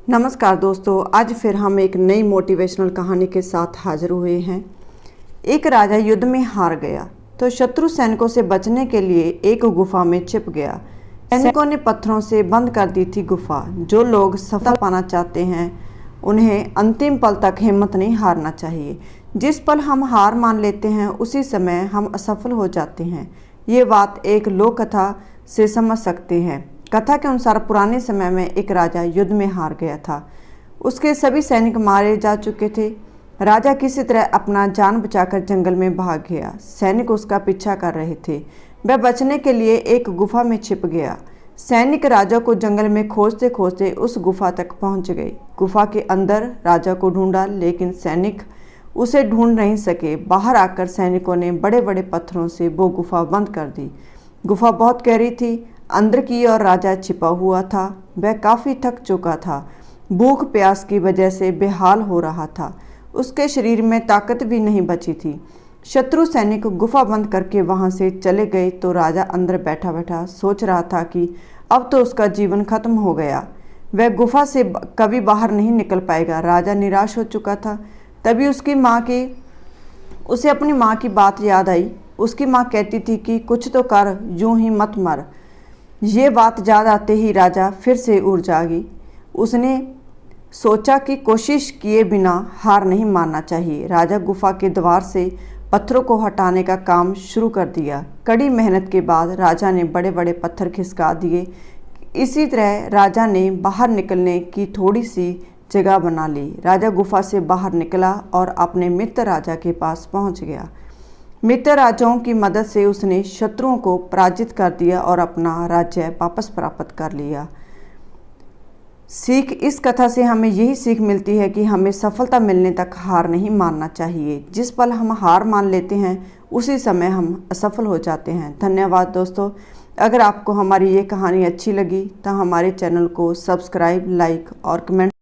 नमस्कार दोस्तों, आज फिर हम एक नई मोटिवेशनल कहानी के साथ हाजिर हुए हैं। एक राजा युद्ध में हार गया तो शत्रु सैनिकों से बचने के लिए एक गुफा में छिप गया। सैनिकों ने पत्थरों से बंद कर दी थी गुफा। जो लोग सफलता पाना चाहते हैं उन्हें अंतिम पल तक हिम्मत नहीं हारना चाहिए। जिस पल हम हार मान लेते हैं उसी समय हम असफल हो जाते हैं। ये बात एक लोक कथा से समझ सकते हैं। कथा के अनुसार पुराने समय में एक राजा युद्ध में हार गया था। उसके सभी सैनिक मारे जा चुके थे। राजा किसी तरह अपना जान बचाकर जंगल में भाग गया। सैनिक उसका पीछा कर रहे थे। वह बचने के लिए एक गुफा में छिप गया। सैनिक राजा को जंगल में खोजते खोजते उस गुफा तक पहुंच गए। गुफा के अंदर राजा को ढूंढा, लेकिन सैनिक उसे ढूंढ नहीं सके। बाहर आकर सैनिकों ने बड़े बड़े पत्थरों से वो गुफा बंद कर दी। गुफा बहुत गहरी थी। अंदर की ओर राजा छिपा हुआ था। वह काफ़ी थक चुका था। भूख प्यास की वजह से बेहाल हो रहा था। उसके शरीर में ताकत भी नहीं बची थी। शत्रु सैनिक गुफा बंद करके वहां से चले गए तो राजा अंदर बैठा बैठा सोच रहा था कि अब तो उसका जीवन खत्म हो गया। वह गुफा से कभी बाहर नहीं निकल पाएगा। राजा निराश हो चुका था। तभी उसे अपनी माँ की बात याद आई। उसकी माँ कहती थी कि कुछ तो कर, यूं ही मत मर। ये बात याद आते ही राजा फिर से उठ जागी। उसने सोचा कि कोशिश किए बिना हार नहीं मानना चाहिए। राजा गुफा के द्वार से पत्थरों को हटाने का काम शुरू कर दिया। कड़ी मेहनत के बाद राजा ने बड़े बड़े पत्थर खिसका दिए। इसी तरह राजा ने बाहर निकलने की थोड़ी सी जगह बना ली। राजा गुफा से बाहर निकला और अपने मित्र राजा के पास पहुंच गया। मित्र राजाओं की मदद से उसने शत्रुओं को पराजित कर दिया और अपना राज्य वापस प्राप्त कर लिया। सीख इस कथा से हमें यही सीख मिलती है कि हमें सफलता मिलने तक हार नहीं मानना चाहिए। जिस पल हम हार मान लेते हैं उसी समय हम असफल हो जाते हैं। धन्यवाद दोस्तों। अगर आपको हमारी ये कहानी अच्छी लगी तो हमारे चैनल को सब्सक्राइब, लाइक और कमेंट